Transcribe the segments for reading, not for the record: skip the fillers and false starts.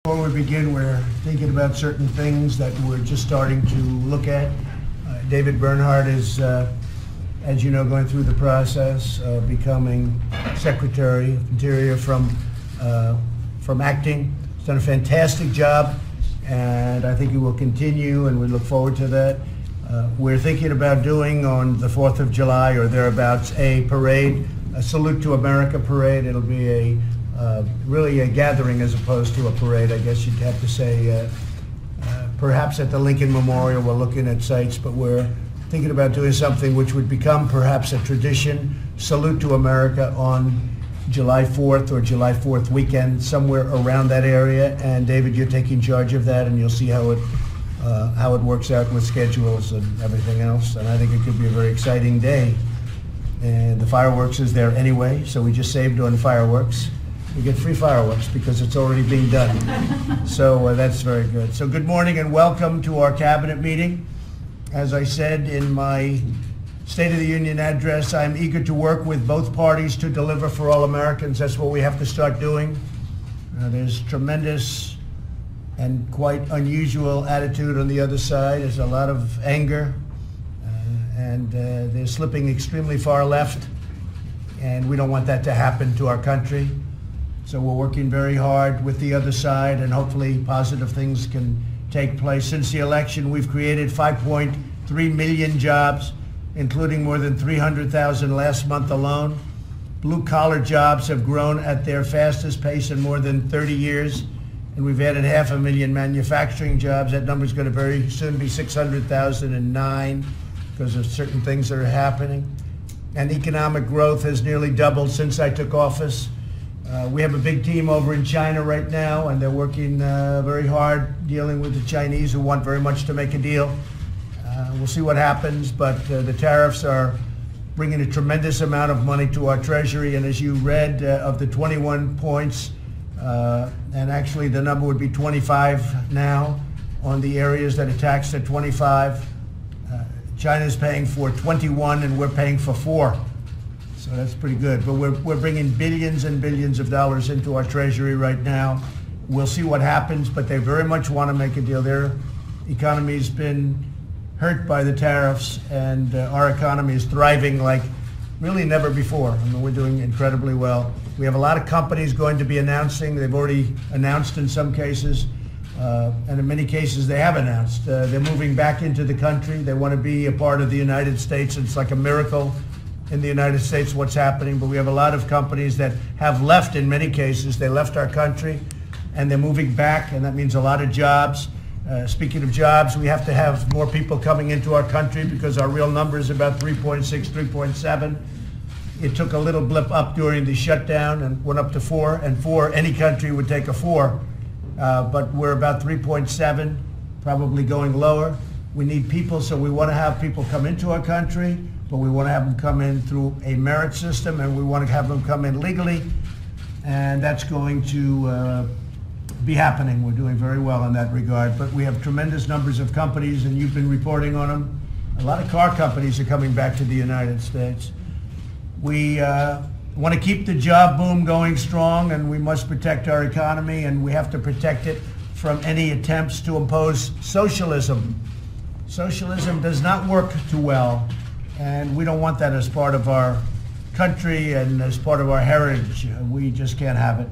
Before we begin, we're thinking about certain things that we're just starting to look at. David Bernhardt is, as you know, going through the process of becoming Secretary of Interior from acting. He's done a fantastic job, and I think he will continue, and we look forward to that. We're thinking about doing on the 4th of July or thereabouts a parade, a Salute to America parade. It'll be really a gathering as opposed to a parade, I guess you'd have to say. Perhaps at the Lincoln Memorial, we're looking at sites, but we're thinking about doing something which would become perhaps a tradition, Salute to America on July 4th or July 4th weekend, somewhere around that area. And David, you're taking charge of that, and you'll see how it works out with schedules and everything else. And I think it could be a very exciting day. And the fireworks is there anyway, so we just saved on fireworks. We get free fireworks because it's already being done. So that's very good. So good morning and welcome to our cabinet meeting. As I said in my State of the Union address, I'm eager to work with both parties to deliver for all Americans. That's what we have to start doing. There's tremendous and quite unusual attitude on the other side. There's a lot of anger, and they're slipping extremely far left, and we don't want that to happen to our country. So we're working very hard with the other side, and hopefully positive things can take place. Since the election, we've created 5.3 million jobs, including more than 300,000 last month alone. Blue-collar jobs have grown at their fastest pace in more than 30 years, and we've added 500,000 manufacturing jobs. That number is going to very soon be 600,009 because of certain things that are happening. And economic growth has nearly doubled since I took office. We have a big team over in China right now, and they're working very hard dealing with the Chinese who want very much to make a deal. We'll see what happens, but the tariffs are bringing a tremendous amount of money to our Treasury, and as you read, of the 21 points, and actually the number would be 25 now on the areas that are taxed at 25. China's paying for 21, and we're paying for 4. So that's pretty good. But we're bringing billions and billions of dollars into our Treasury right now. We'll see what happens, but they very much want to make a deal. Their economy's been hurt by the tariffs, and our economy is thriving like really never before. I mean, we're doing incredibly well. We have a lot of companies going to be announcing. They've already announced in some cases, and in many cases they have announced. They're moving back into the country. They want to be a part of the United States. It's like a miracle in the United States what's happening, but we have a lot of companies that have left in many cases. They left our country and they're moving back, and that means a lot of jobs. Speaking of jobs, we have to have more people coming into our country because our real number is about 3.6, 3.7. It took a little blip up during the shutdown and went up to 4, and 4, any country would take a 4, but we're about 3.7, probably going lower. We need people, so we want to have people come into our country, but we want to have them come in through a merit system, and we want to have them come in legally, and that's going to be happening. We're doing very well in that regard, but we have tremendous numbers of companies, and you've been reporting on them. A lot of car companies are coming back to the United States. We want to keep the job boom going strong, and we must protect our economy, and we have to protect it from any attempts to impose socialism. Socialism does not work too well, and we don't want that as part of our country and as part of our heritage. We just can't have it.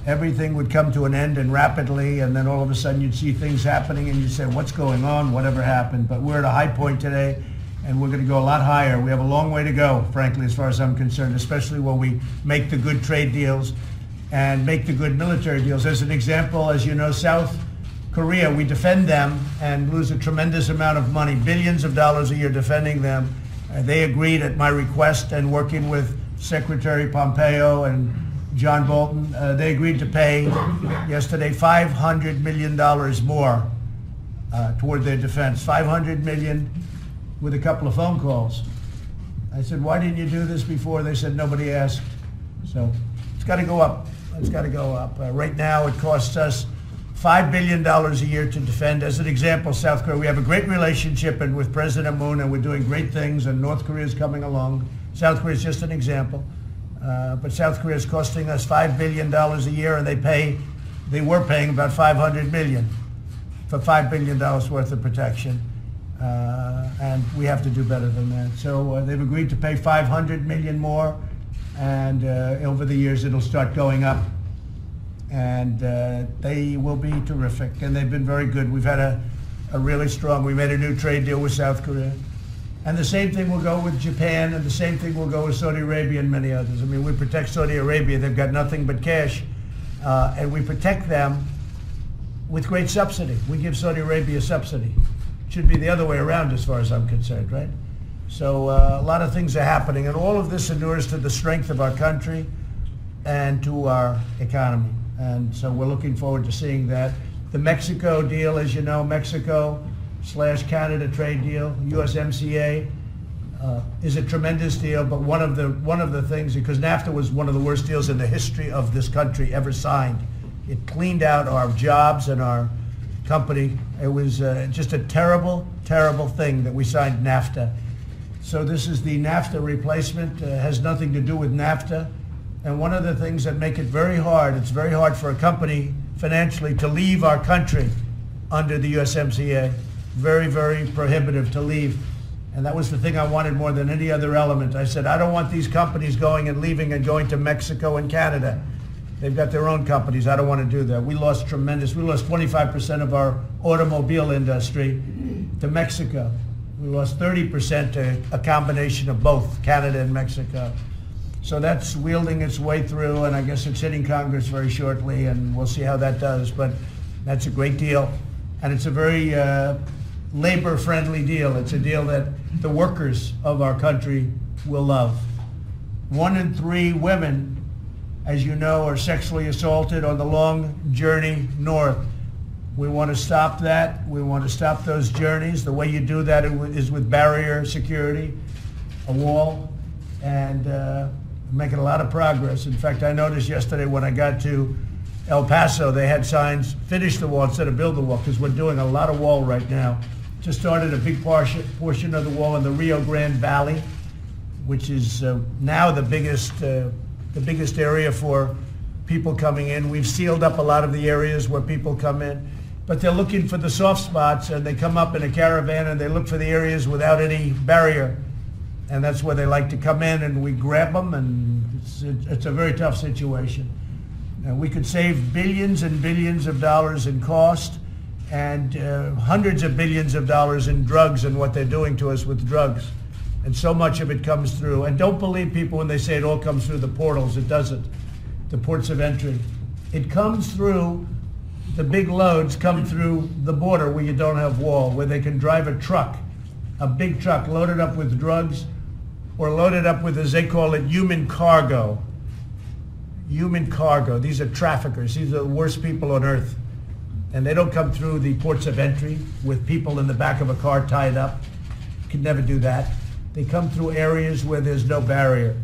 Everything would come to an end and rapidly, and then all of a sudden you'd see things happening and you'd say, what's going on? Whatever happened? But we're at a high point today, and we're going to go a lot higher. We have a long way to go, frankly, as far as I'm concerned, especially when we make the good trade deals and make the good military deals. As an example, as you know, South Korea, we defend them and lose a tremendous amount of money, billions of dollars a year defending them. They agreed at my request, and working with Secretary Pompeo and John Bolton, they agreed to pay yesterday $500 million more toward their defense. $500 million with a couple of phone calls. I said, why didn't you do this before? They said, nobody asked. So it's got to go up. It's got to go up. Right now it costs us $5 billion a year to defend. As an example, South Korea, we have a great relationship and with President Moon, and we're doing great things, and North Korea is coming along. South Korea is just an example. But South Korea is costing us $5 billion a year, and they pay They were paying about $500 million for $5 billion worth of protection. And we have to do better than that. So they've agreed to pay $500 million more, and over the years it'll start going up. And they will be terrific, and they've been very good. We've had a really strong, we made a new trade deal with South Korea. And the same thing will go with Japan, and the same thing will go with Saudi Arabia and many others. I mean, we protect Saudi Arabia. They've got nothing but cash, and we protect them with great subsidy. We give Saudi Arabia subsidy. It should be the other way around as far as I'm concerned, right? So a lot of things are happening, and all of this inures to the strength of our country and to our economy. And so we're looking forward to seeing that. The Mexico deal, as you know, Mexico/Canada trade deal, USMCA, is a tremendous deal. But one of the things, because NAFTA was one of the worst deals in the history of this country ever signed. It cleaned out our jobs and our company. It was just a terrible, terrible thing that we signed NAFTA. So this is the NAFTA replacement. Has nothing to do with NAFTA. And one of the things that make it very hard, it's very hard for a company financially to leave our country under the USMCA. Very, very prohibitive to leave. And that was the thing I wanted more than any other element. I said, I don't want these companies going and leaving and going to Mexico and Canada. They've got their own companies. I don't want to do that. We lost 25% of our automobile industry to Mexico. We lost 30% to a combination of both, Canada and Mexico. So that's wielding its way through, and I guess it's hitting Congress very shortly, and we'll see how that does. But that's a great deal, and it's a very labor-friendly deal. It's a deal that the workers of our country will love. 1 in 3 women, as you know, are sexually assaulted on the long journey north. We want to stop that. We want to stop those journeys. The way you do that is with barrier security, a wall, and making a lot of progress. In fact, I noticed yesterday when I got to El Paso, they had signs, finish the wall instead of build the wall, because we're doing a lot of wall right now. Just started a big portion of the wall in the Rio Grande Valley, which is now the biggest area for people coming in. We've sealed up a lot of the areas where people come in, but they're looking for the soft spots, and they come up in a caravan and they look for the areas without any barrier. And that's where they like to come in, and we grab them, and it's a very tough situation. And we could save billions and billions of dollars in cost, and hundreds of billions of dollars in drugs and what they're doing to us with drugs. And so much of it comes through. And don't believe people when they say it all comes through the portals. It doesn't. The ports of entry. It comes through, the big loads come through the border where you don't have wall, where they can drive a truck, a big truck loaded up with drugs, or loaded up with, as they call it, human cargo. Human cargo. These are traffickers. These are the worst people on earth. And they don't come through the ports of entry with people in the back of a car tied up. You could never do that. They come through areas where there's no barrier.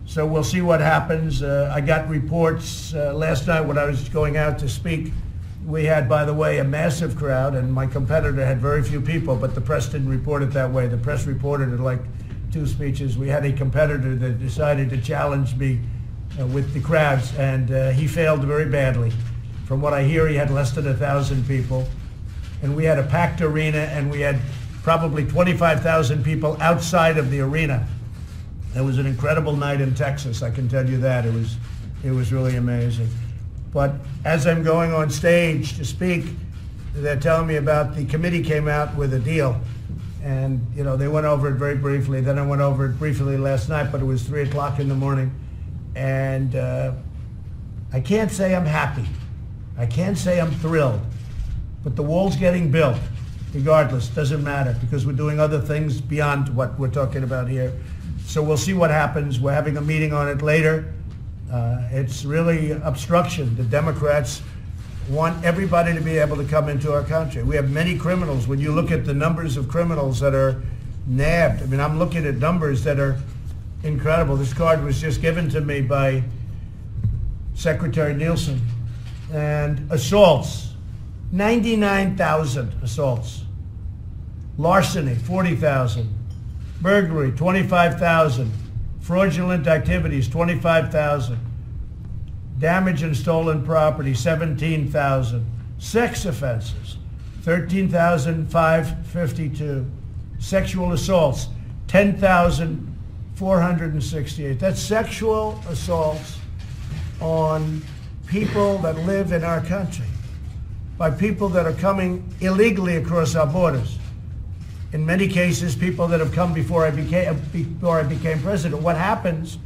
So we'll see what happens. I got reports last night when I was going out to speak. We had, by the way, a massive crowd, and my competitor had very few people, but the press didn't report it that way. The press reported it like 2 speeches. We had a competitor that decided to challenge me with the crowds, and he failed very badly. From what I hear, he had less than 1,000 people, and we had a packed arena, and we had probably 25,000 people outside of the arena. It was an incredible night in Texas, I can tell you that. It was really amazing. But as I'm going on stage to speak, they're telling me about the committee came out with a deal. And, you know, they went over it very briefly. Then I went over it briefly last night, but it was 3 o'clock in the morning. And I can't say I'm happy. I can't say I'm thrilled. But the wall's getting built, regardless. Doesn't matter, because we're doing other things beyond what we're talking about here. So we'll see what happens. We're having a meeting on it later. It's really obstruction. The Democrats want everybody to be able to come into our country. We have many criminals. When you look at the numbers of criminals that are nabbed, I mean, I'm looking at numbers that are incredible. This card was just given to me by Secretary Nielsen. And assaults, 99,000 assaults. Larceny, 40,000. Burglary, 25,000. Fraudulent activities, 25,000. Damage and stolen property, 17,000. Sex offenses, 13,552. Sexual assaults, 10,468. That's sexual assaults on people that live in our country by people that are coming illegally across our borders. In many cases, people that have come before I became president. What happens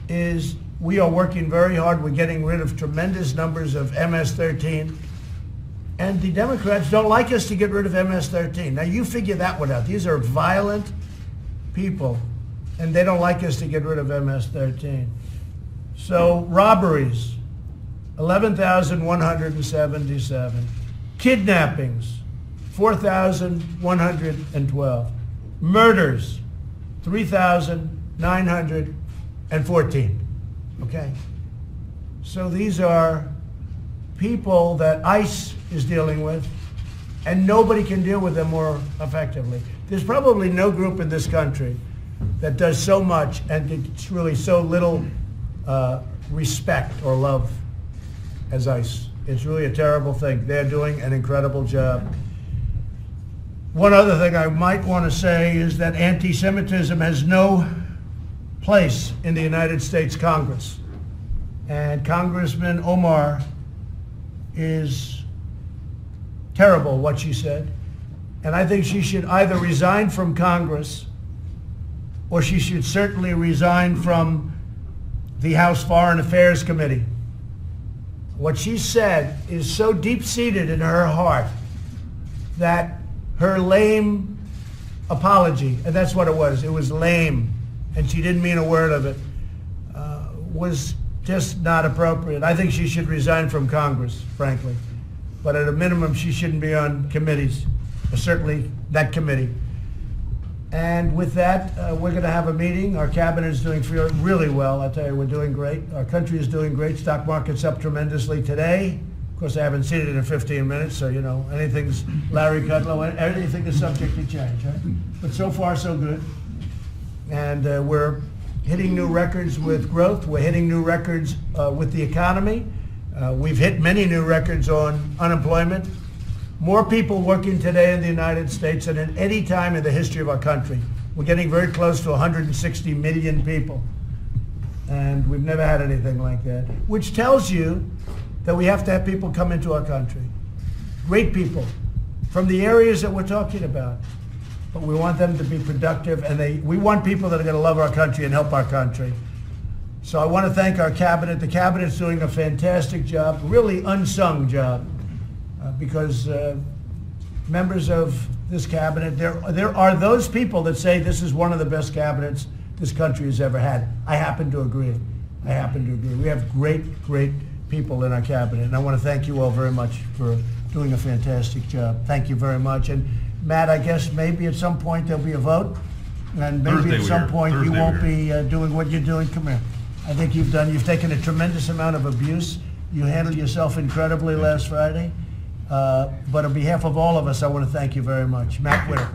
is we are working very hard. We're getting rid of tremendous numbers of MS-13. And the Democrats don't like us to get rid of MS-13. Now, you figure that one out. These are violent people, and they don't like us to get rid of MS-13. So, robberies, 11,177. Kidnappings, 4,112. Murders, 3,914. Okay? So these are people that ICE is dealing with, and nobody can deal with them more effectively. There's probably no group in this country that does so much and gets really so little respect or love as ICE. It's really a terrible thing. They're doing an incredible job. One other thing I might want to say is that anti-Semitism has no place in the United States Congress. And Congressman Omar is terrible what she said. And I think she should either resign from Congress or she should certainly resign from the House Foreign Affairs Committee. What she said is so deep-seated in her heart that her lame apology, and that's what it was lame, and she didn't mean a word of it, was just not appropriate. I think she should resign from Congress, frankly. But at a minimum, she shouldn't be on committees, certainly that committee. And with that, we're going to have a meeting. Our cabinet is doing really well. I tell you, we're doing great. Our country is doing great. Stock market's up tremendously today. Of course, I haven't seen it in 15 minutes, so, you know, anything's Larry Kudlow, anything is subject to change, right? But so far, so good. And we're hitting new records with growth. We're hitting new records with the economy. We've hit many new records on unemployment. More people working today in the United States than at any time in the history of our country. We're getting very close to 160 million people. And we've never had anything like that, which tells you that we have to have people come into our country. Great people from the areas that we're talking about. But we want them to be productive, and we want people that are going to love our country and help our country. So I want to thank our cabinet. The cabinet's doing a fantastic job, really unsung job, because members of this cabinet, there are those people that say this is one of the best cabinets this country has ever had. I happen to agree. We have great people in our cabinet, and I want to thank you all very much for doing a fantastic job. Thank you very much. And Matt, I guess maybe at some point there'll be a vote, and maybe at some point you won't be doing what you're doing. Come here. I think you've taken a tremendous amount of abuse. You handled yourself incredibly last Friday. But on behalf of all of us, I want to thank you very much. Matt Whitaker.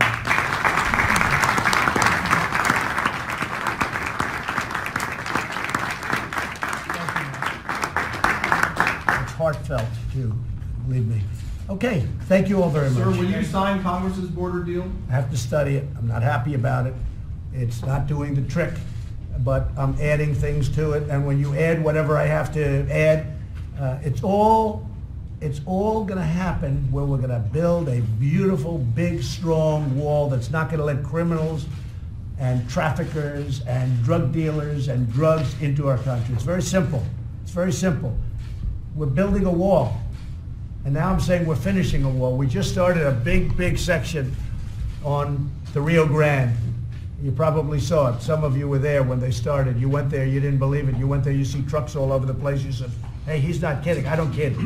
It's heartfelt, too, believe me. Okay, thank you all very much. Sir, will you sign Congress's border deal? I have to study it. I'm not happy about it. It's not doing the trick, but I'm adding things to it. And when you add whatever I have to add, it's all going to happen where we're going to build a beautiful, big, strong wall that's not going to let criminals and traffickers and drug dealers and drugs into our country. It's very simple. It's very simple. We're building a wall. And now I'm saying we're finishing a wall. We just started a big section on the Rio Grande. You probably saw it. Some of you were there when they started. You went there, you didn't believe it. You went there, you see trucks all over the place. You said, hey, he's not kidding. I don't kid.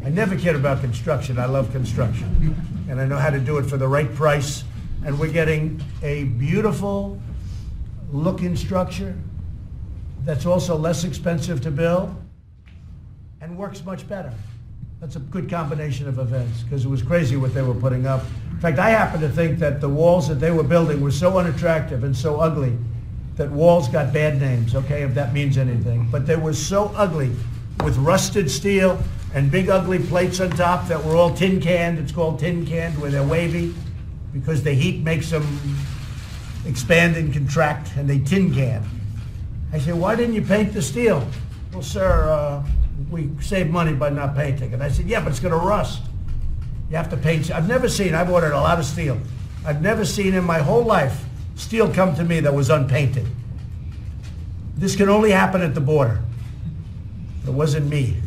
I never kid about construction. I love construction. And I know how to do it for the right price. And we're getting a beautiful looking structure that's also less expensive to build and works much better. That's a good combination of events, because it was crazy what they were putting up. In fact, I happen to think that the walls that they were building were so unattractive and so ugly that walls got bad names, okay, if that means anything. But they were so ugly with rusted steel and big ugly plates on top that were all tin canned. It's called tin canned, where they're wavy because the heat makes them expand and contract, and they tin can. I said, why didn't you paint the steel? Well, sir, we saved money by not painting it. I said, yeah, but it's going to rust. You have to paint. I've ordered a lot of steel. I've never seen in my whole life steel come to me that was unpainted. This can only happen at the border. It wasn't me.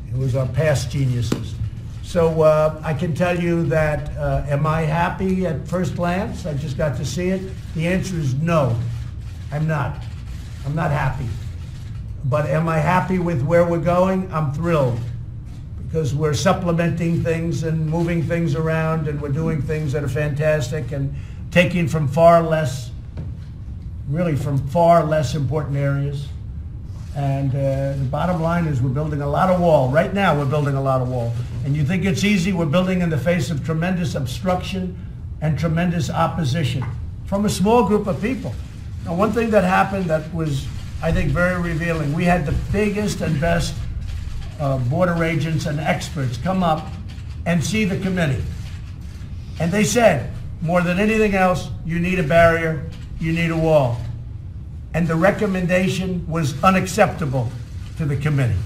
It was our past geniuses. So I can tell you that, am I happy at first glance? I just got to see it. The answer is no, I'm not. I'm not happy. But am I happy with where we're going? I'm thrilled, because we're supplementing things and moving things around, and we're doing things that are fantastic and taking from far less important areas. And the bottom line is we're building a lot of wall. Right now we're building a lot of wall. And you think it's easy? We're building in the face of tremendous obstruction and tremendous opposition from a small group of people. Now, one thing that happened that was, I think, very revealing, we had the biggest and best border agents and experts come up and see the committee. And they said, more than anything else, you need a barrier, you need a wall. And the recommendation was unacceptable to the committee.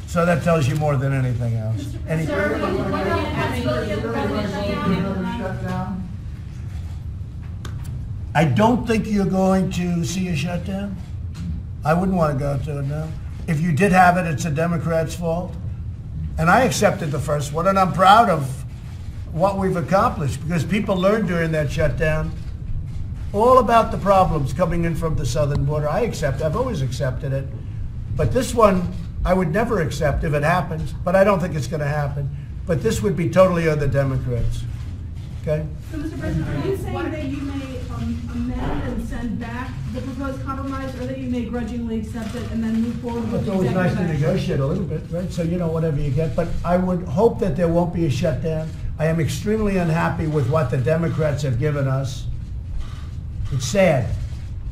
So that tells you more than anything else. I don't think you're going to see a shutdown. I wouldn't want to go to it now. If you did have it, it's the Democrats' fault. And I accepted the first one, and I'm proud of what we've accomplished, because people learned during that shutdown all about the problems coming in from the southern border. I've always accepted it. But this one, I would never accept if it happens, but I don't think it's going to happen. But this would be totally on the Democrats. Okay? So, Mr. President, are you saying that you may amend and send back the proposed compromise, or that you may grudgingly accept it and then move forward with It's the always nice to executive action? negotiate a little bit, right? So, whatever you get. But I would hope that there won't be a shutdown. I am extremely unhappy with what the Democrats have given us. It's sad.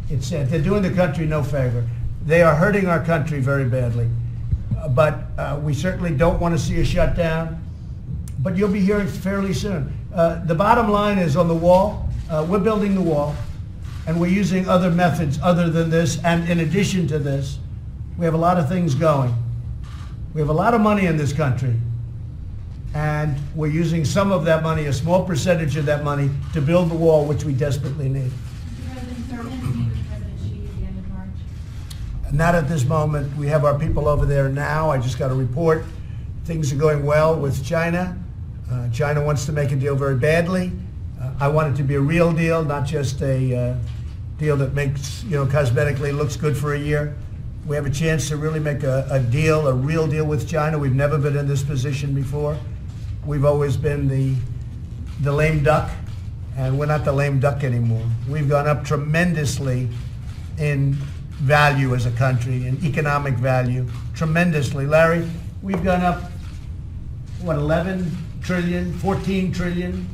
It's sad. They're doing the country no favor. They are hurting our country very badly. But we certainly don't want to see a shutdown. But you'll be hearing fairly soon. The bottom line is on the wall. We're building the wall, and we're using other methods other than this. And in addition to this, we have a lot of things going. We have a lot of money in this country, and we're using some of that money, a small percentage of that money, to build the wall, which we desperately need. Not at this moment. We have our people over there now. I just got a report. Things are going well with China. China wants to make a deal very badly. I want it to be a real deal, not just a deal that makes, cosmetically looks good for a year. We have a chance to really make a deal, a real deal with China. We've never been in this position before. We've always been the lame duck, and we're not the lame duck anymore. We've gone up tremendously in value as a country, in economic value, tremendously. Larry, we've gone up, 11 trillion, 14 trillion,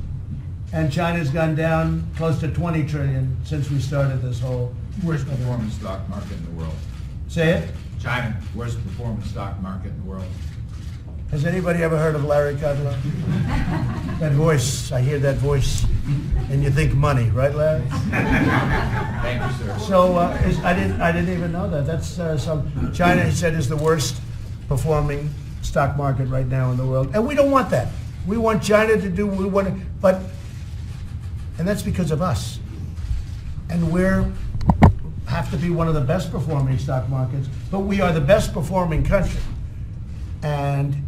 and China's gone down close to 20 trillion since we started this whole. Worst performing stock market in the world. Say it? China, worst performing stock market in the world. Has anybody ever heard of Larry Kudlow? That voice, I hear that voice, and you think money, right, Larry? Thank you, sir. So I didn't even know that. That's some China, he said, is the worst performing stock market right now in the world, and we don't want that. We want China to do what we want, and that's because of us. And have to be one of the best performing stock markets, but we are the best performing country, and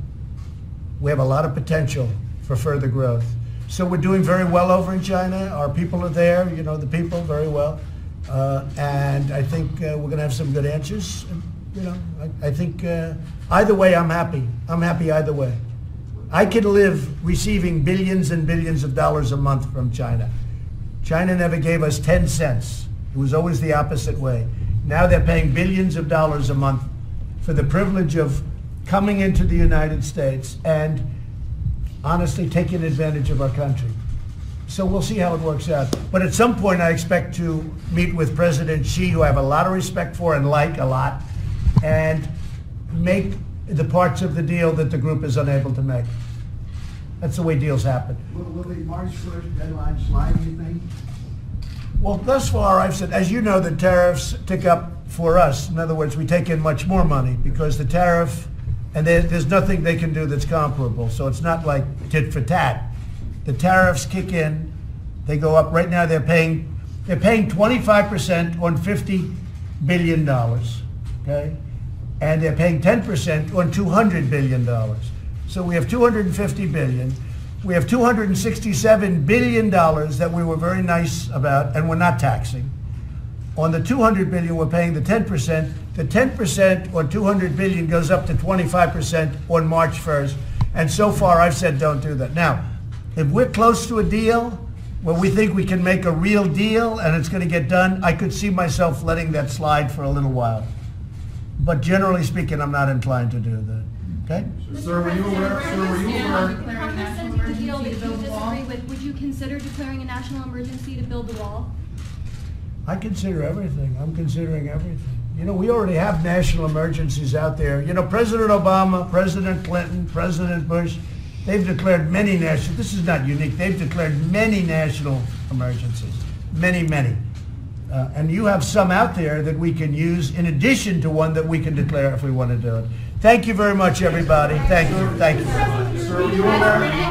we have a lot of potential for further growth. So we're doing very well over in China. Our people are there, the people very well. And I think we're going to have some good answers. I think either way, I'm happy. I'm happy either way. I could live receiving billions and billions of dollars a month from China. China never gave us 10 cents. It was always the opposite way. Now they're paying billions of dollars a month for the privilege of coming into the United States and honestly taking advantage of our country. So we'll see how it works out. But at some point, I expect to meet with President Xi, who I have a lot of respect for and like a lot, and make the parts of the deal that the group is unable to make. That's the way deals happen. Will the March 1st deadline slide, you think? Well, thus far, I've said, as you know, the tariffs tick up for us. In other words, we take in much more money because the tariff, and there's nothing they can do that's comparable. So it's not like tit for tat. The tariffs kick in, they go up. Right now, they're paying 25% on $50 billion, okay? And they're paying 10% on $200 billion. So we have $250 billion. We have $267 billion that we were very nice about and we're not taxing. On the $200 billion, we're paying the 10%. The 10% on $200 billion goes up to 25% on March 1st. And so far, I've said don't do that. Now, if we're close to a deal where we think we can make a real deal and it's going to get done, I could see myself letting that slide for a little while. But generally speaking, I'm not inclined to do that. Okay? Sir, were you aware, Congress sent you a deal that you disagree with. Would you consider declaring a national emergency to build the wall? I consider everything. I'm considering everything. You know, we already have national emergencies out there. You know, President Obama, President Clinton, President Bush, they've declared many national, this is not unique, they've declared many national emergencies. Many, many. And you have some out there that we can use in addition to one that we can declare if we want to do it. Thank you very much, everybody. Thank you. Thank you. sir, were you aware?